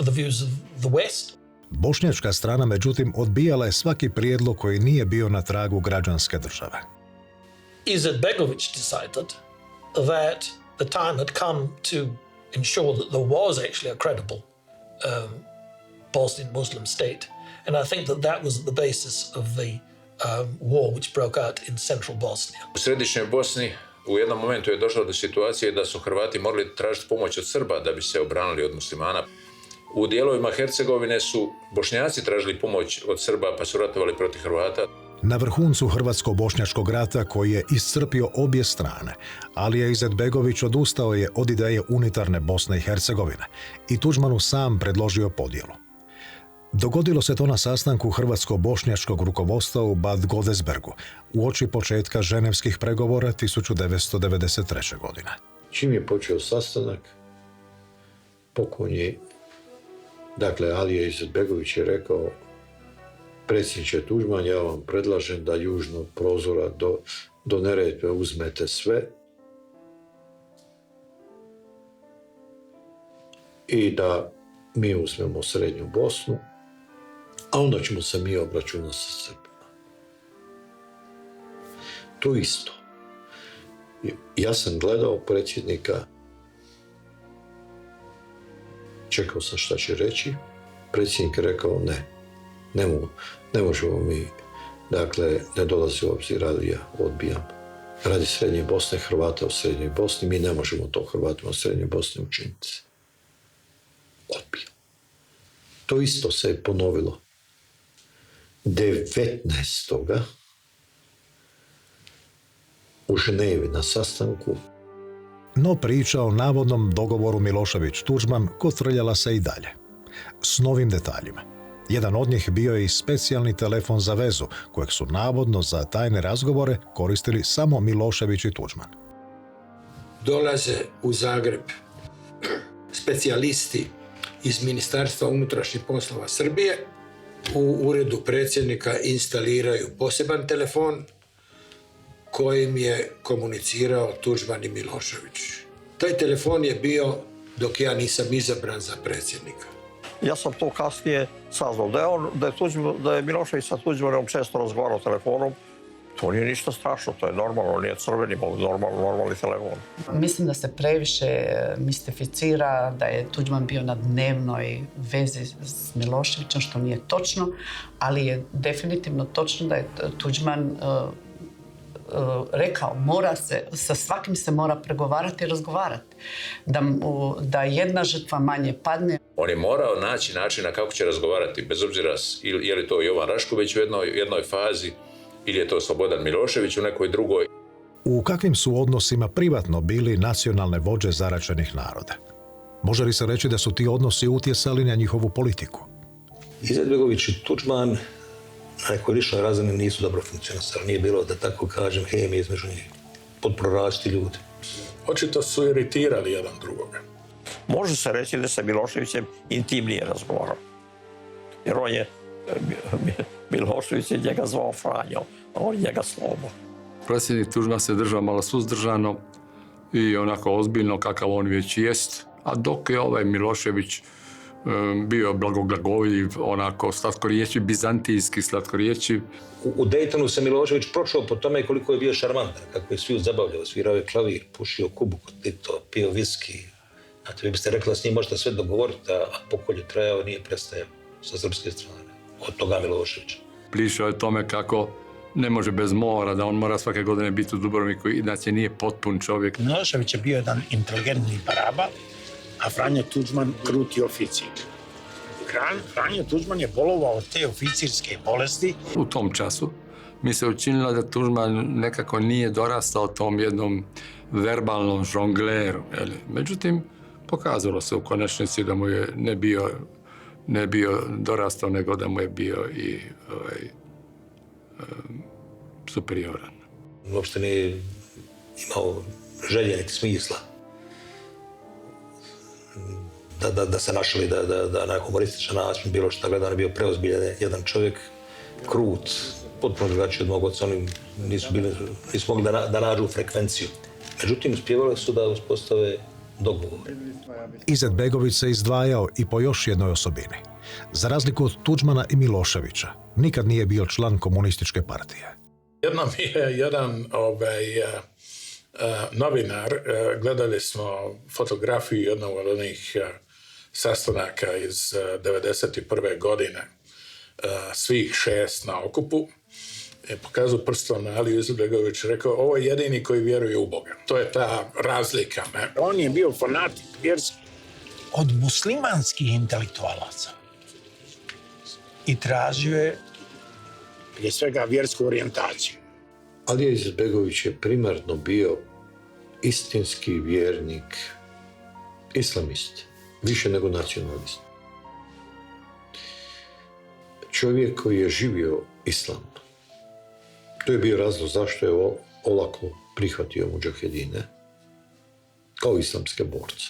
the views of the West. Bošnjačka strana, međutim, odbijala je svaki prijedlog koji nije bio na tragu građanske države. Izetbegović decided that the time had come to ensure that there was actually a credible Bosnian Muslim state. And I think that was the basis of the war which broke out in central Bosnia. U središnjoj Bosni u jednom momentu je došlo do situacije da su Hrvati morali tražiti pomoć od Srba da bi se obranili od muslimana. U dijelovima Hercegovine su Bošnjaci tražili pomoć od Srba pa su ratovali protiv Hrvata. Na vrhuncu Hrvatsko-bošnjačkog rata koji je iscrpio obje strane, Alija Izetbegović odustao je od ideje unitarne Bosne i Hercegovine i Tuđmanu sam predložio podjelu. Dogodilo se to na sastanku hrvatsko-bošnjačkog rukovodstva u Bad Godesbergu uoči početka ženevskih pregovora 1993. godine. Čim je počeo sastanak, pokojni, dakle Alija Izetbegović je rekao: predsjedniče Tuđman, ja vam predlažem da južno od prozora do Neretve uzmete sve i da mi uzmemo srednju Bosnu, a onda ćemo se mi obračunati sa Srbima. To isto. Ja sam gledao predsjednika, čekao sam šta će reći, predsjednik je rekao ne možemo mi, dakle, ne dolazi u obzir, ali ja odbijam. Radi Srednje Bosne, Hrvata u Srednjoj Bosni, mi ne možemo to Hrvatima u Srednjoj Bosni učiniti. Odbijam. To isto se je ponovilo 19. u Ženevi na sastanku. No priča o navodnom dogovoru Milošević-Tuđman kotrljala se i dalje. S novim detaljima. Jedan od njih bio je i specijalni telefon za vezu, kojeg su navodno za tajne razgovore koristili samo Milošević i Tuđman. Dolaze u Zagreb specijalisti iz Ministarstva unutrašnjih poslova Srbije, u uredu predsjednika instaliraju poseban telefon kojim je komunicirao Tuđman i Milošević. Taj telefon je bio dok ja nisam izabran za predsjednika. Ja sam to kasnije saznao. Da je Milošević sa Tuđmanom često razgovarao telefonom. To nije ništa strašno, to je normalno, nije crveni, normalni telefon. Mislim da se previše mistificira da je Tuđman bio na dnevnoj vezi s Miloševićem, što nije točno, ali je definitivno točno da je Tuđman rekao, sa svakim se mora pregovarati i razgovarati. Da jedna žrtva manje padne. On je morao naći načina kako će razgovarati, bez obzira je li to Jovan Rašković u jednoj fazi ili je to Slobodan Milošević u nekoj drugoj. U kakvim su odnosima privatno bili nacionalne vođe zaraćenih naroda? Može li se reći da su ti odnosi utjecali na njihovu politiku? Izetbegović i Tuđman na nekoj ličnoj razini nisu dobro funkcionisali. Nije bilo, da tako kažem, hemije između njih. Potpuno različiti ljudi. Očito su iritirali jedan drugoga. Može se reći da se Miloševićem intimnije razgovarao. Jer on je, Milošević je njega zvao Franjo, a on njega Slobo. Predsjednik Tuđman se držao malo suzdržano i onako ozbiljno kakav on već jest, a dok je ovaj Milošević bio blagoglagoviljiv, onako slatkoriječiv, bizantijski slatkoriječiv. U Dejtonu se Milošević prošao po tome koliko je bio šarmantan, kako je svi zabavljao, svirao je klavir, pušio kubu kod Tito, pio viski. Znate, vi biste rekli da s njim možete sve dogovoriti, a pokolj je trajao, nije prestajao sa srpske strane. Od toga Miloševića. Pričao je o tome kako ne može bez mora, da on mora svake godine biti u Dubrovniku, inače nije potpun čovjek. Milošević je bio jedan inteligentni baraba, a Franjo Tuđman kruti oficir. Franjo Tuđman je bolovao od te oficirske bolesti. U tom času mi se učinilo da Tuđman nekako nije dorastao tom jednom verbalnom žongleru. Međutim, pokazalo se u konačnici da mu je ne bio dorastao, nego da mu je bio i superioran. Uopšte nije imao želje niti smisla da se našli da na humorističan način bilo što gleda, on je bio preozbiljan jedan čovjek, krut, potpuno drugačiji od mog oca, oni nisu mogli da nađu frekvenciju. Međutim, uspjevali su da uspostave dogovor. Izetbegović se izdvajao i po još jednoj osobini. Za razliku od Tuđmana i Miloševića, nikad nije bio član komunističke partije. Jednom je jedan novinar, gledali smo fotografiju jednog od onih sastanaka iz 1991. godine, svih 6 na okupu, pokazao prstom na Aliju Izetbegović, rekao, ovo je jedini koji vjeruje u Boga. To je ta razlika. On je bio fanatik vjerski od muslimanskih intelektualaca i tražio je prije svega vjersku orijentaciju. Alija Izetbegović je primarno bio istinski vjernik, islamist, više nego nacionalist. čovjek koji je živio islam. To je bio razlog zašto je olako prihvatio mudžahedine kao islamske borce.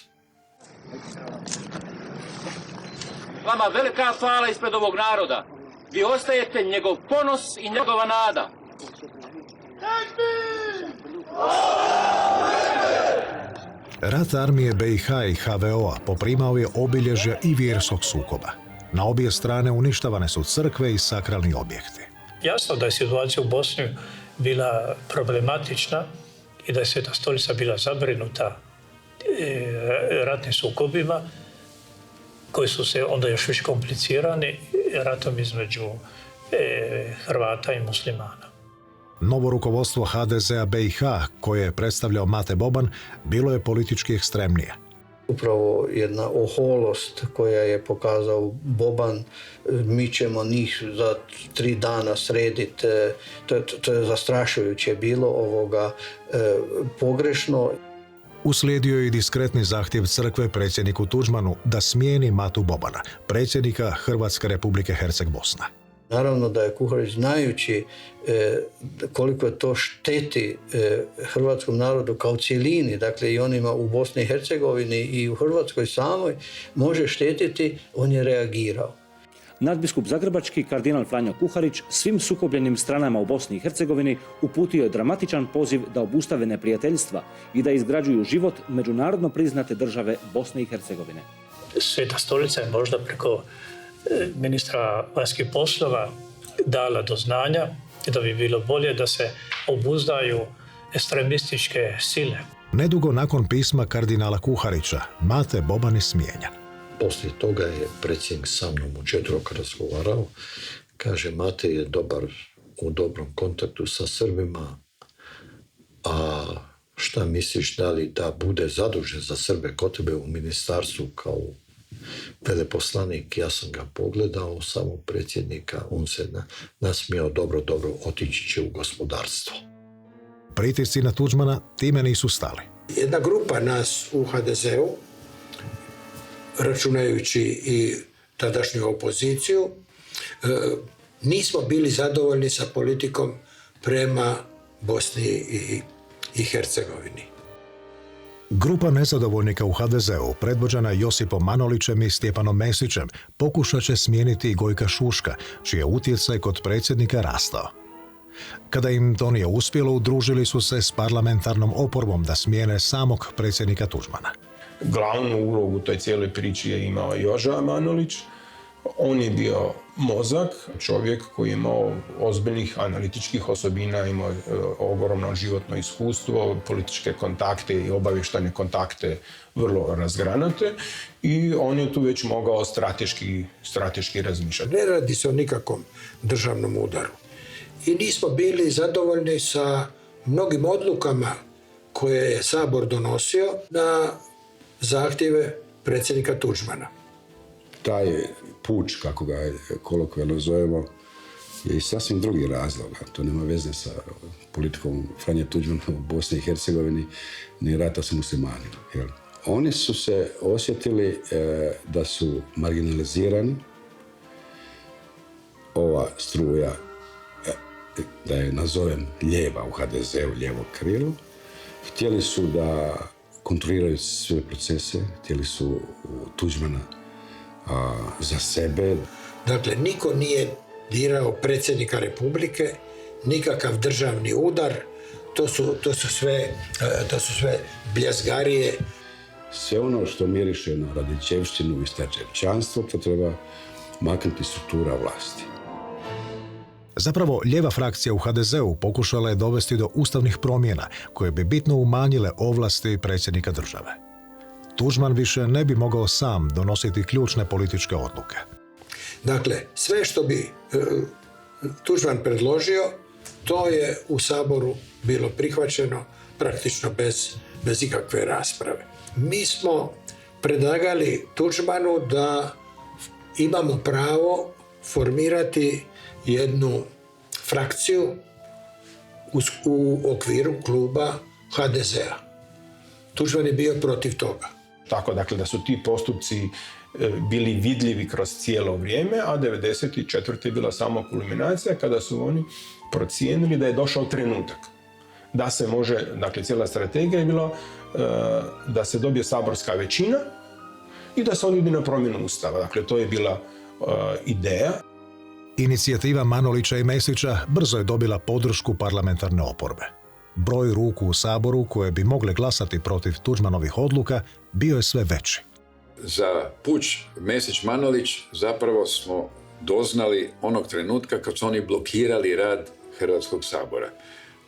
Vama velika hvala ispred ovog naroda. Vi ostajete njegov ponos i njegova nada. Rat armije BiH i HVO-a poprimao je obilježja i vjerskog sukoba. Na obje strane uništavane su crkve i sakralni objekti. Jasno da je situacija u Bosni bila problematična i da je Sveta stolica bila zabrinuta ratnim sukobima koji su se onda još više komplicirani ratom između Hrvata i muslimana. Novo rukovodstvo HDZ-a BiH, koje je predstavljao Mate Boban, bilo je politički ekstremnije. Upravo jedna oholost koja je pokazao Boban, mi ćemo njih za 3 dana srediti, to je zastrašujuće bilo, pogrešno. Uslijedio je i diskretni zahtjev crkve predsjedniku Tuđmanu da smijeni Matu Bobana, predsjednika Hrvatske Republike Herceg-Bosna. Naravno da je Kuharić, znajući koliko je to šteti hrvatskom narodu kao cijelini, dakle i onima u Bosni i Hercegovini i u Hrvatskoj samoj, može štetiti, on je reagirao. Nadbiskup Zagrebački, kardinal Franjo Kuharić, svim sukobljenim stranama u Bosni i Hercegovini uputio je dramatičan poziv da obustave neprijateljstva i da izgrađuju život međunarodno priznate države Bosne i Hercegovine. Sveta stolica je možda preko ministra vanjskih poslova dala do znanja da bi bilo bolje da se obuzdaju ekstremističke sile. Nedugo nakon pisma kardinala Kuharića, Mate Boban je smijenjen. Poslije toga je predsjednik sa mnom u četvrtak razgovarao. Kaže, Mate je u dobrom kontaktu sa Srbima, a šta misliš, da li da bude zadužen za Srbe kod tebe u ministarstvu kao veleposlanik? Ja sam ga pogledao, samog predsjednika, on se nasmijao, dobro, otići će u gospodarstvo. Pritisci na Tuđmana time nisu stali. Jedna grupa nas u HDZ-u, računajući i tadašnju opoziciju, nismo bili zadovoljni sa politikom prema Bosni i Hercegovini. Grupa nezadovoljnika u HDZ-u, predvođena Josipom Manolićem i Stjepanom Mesićem, pokušat će smijeniti i Gojka Šuška, čiji je utjecaj kod predsjednika rastao. Kada im to nije uspjelo, udružili su se s parlamentarnom oporbom da smijene samog predsjednika Tuđmana. Glavnu ulogu u toj cijeloj priči je imao Joža Manolić. On je bio mozak, čovjek koji je imao ozbiljnih analitičkih osobina, imao ogromno životno iskustvo, političke kontakte i obavještajne kontakte vrlo razgranate i on je tu već mogao strateški razmišljati. Ne radi se o nikakvom državnom udaru. I nismo bili zadovoljni sa mnogim odlukama koje je Sabor donosio na zahtjeve predsjednika Tuđmana. Taj puč, kako ga kolokvijalno zovemo, je i sasvim drugi razlog. To nema veze sa politikom Franje Tuđmana u Bosni i Hercegovini, ni rata s muslimanima. Jel? Oni su se osjetili da su marginalizirani. Ova struja, da je nazovem lijeva u HDZ-u, lijevo krilo, htjeli su da kontroliraju sve procese, htjeli su Tuđmana za sebe. Dakle, niko nije dirao predsjednika Republike, nikakav državni udar, to su sve bljezgarije. Sve ono što miriše na Radićevštinu i Starčevčanstvo, to treba maknuti struktura vlasti. Zapravo, lijeva frakcija u HDZ-u pokušala je dovesti do ustavnih promjena koje bi bitno umanjile ovlasti predsjednika države. Tuđman više ne bi mogao sam donositi ključne političke odluke. Dakle, sve što bi Tuđman predložio, to je u Saboru bilo prihvaćeno praktično bez ikakve rasprave. Mi smo predlagali Tuđmanu da imamo pravo formirati jednu frakciju u okviru kluba HDZ-a. Tuđman je bio protiv toga. Tako, dakle, da su ti postupci bili vidljivi kroz cijelo vrijeme, a 1994. je bila samo kulminacija kada su oni procijenili da je došao trenutak da se može, dakle, cijela strategija je bila da se dobije saborska većina i da se ide na promjenu Ustava. Dakle, to je bila ideja. Inicijativa Manolića i Mesića brzo je dobila podršku parlamentarne oporbe. Broj ruku u Saboru koje bi mogle glasati protiv Tuđmanovih odluka bio je sve veći. Za puč Mesić-Manolić zapravo smo doznali onog trenutka kad su oni blokirali rad Hrvatskog sabora.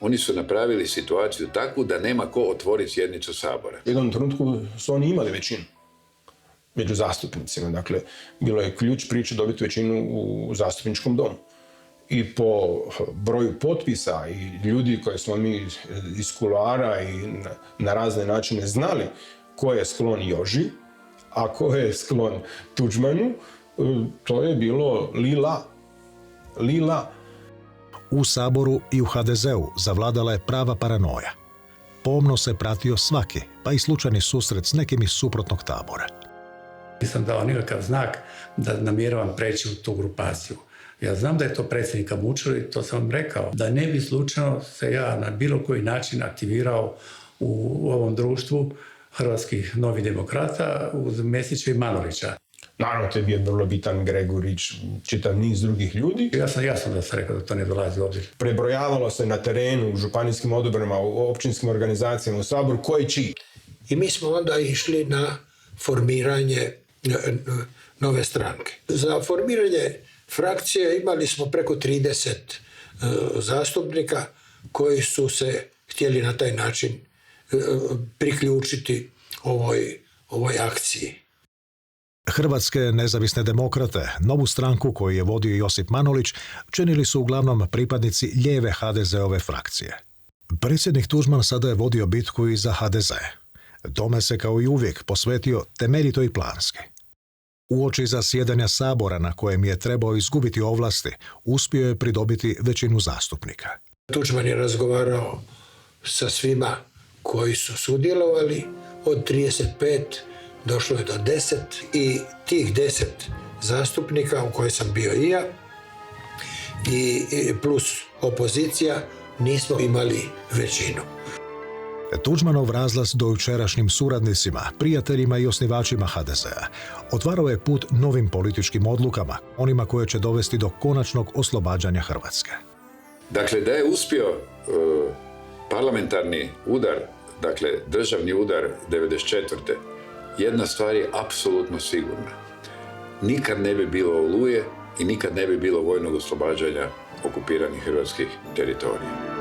Oni su napravili situaciju takvu da nema ko otvoriti sjednicu Sabora. U jednom trenutku su oni imali većinu među zastupnicima. Dakle, bilo je ključ priče dobiti većinu u zastupničkom domu. I po broju potpisa i ljudi koje smo mi iz kuloara i na razne načine znali ko je sklon Joži, a ko je sklon Tuđmanu, to je bilo lila. U Saboru i u HDZ-u zavladala je prava paranoja. Pomno se pratio svaki, pa i slučajni susret s nekim iz suprotnog tabora. Nisam dao nikakav znak da namjeravam preći u tu grupaciju. Ja znam da je to predsjednika mučilo i to sam vam rekao. Da ne bi slučajno se ja na bilo koji način aktivirao u ovom društvu hrvatskih novih demokrata uz Mesića i Manolića. Naravno, to je bio vrlo bitan Gregurić, čitav niz drugih ljudi. Ja sam jasno da sam rekao da to ne dolazi u obzir. Prebrojavalo se na terenu, u županijskim odborima, u općinskim organizacijama, u Saboru, ko je čiji. I mi smo onda išli na formiranje nove stranke. Za formiranje frakcije imali smo preko 30 zastupnika koji su se htjeli na taj način priključiti ovoj akciji. Hrvatske nezavisne demokrate, novu stranku koju je vodio Josip Manolić, činili su uglavnom pripadnici lijeve HDZ-ove frakcije. Predsjednik Tuđman sada je vodio bitku i za HDZ. Tome se kao i uvijek posvetio temeljito i planski. Uoči zasjedanja Sabora na kojem je trebao izgubiti ovlasti, uspio je pridobiti većinu zastupnika. Tuđman je razgovarao sa svima koji su sudjelovali, od 35 došlo je do 10 i tih 10 zastupnika u kojoj sam bio i ja i plus opozicija nismo imali većinu. Tuđmanov razlaz do jučerašnjim suradnicima, prijateljima i osnivačima HDZ-a otvarao je put novim političkim odlukama, onima koje će dovesti do konačnog oslobađanja Hrvatske. Dakle, da je uspio parlamentarni udar, dakle državni udar 1994. Jedna stvar je apsolutno sigurna. Nikad ne bi bilo Oluje i nikad ne bi bilo vojnog oslobađanja okupiranih hrvatskih teritorija.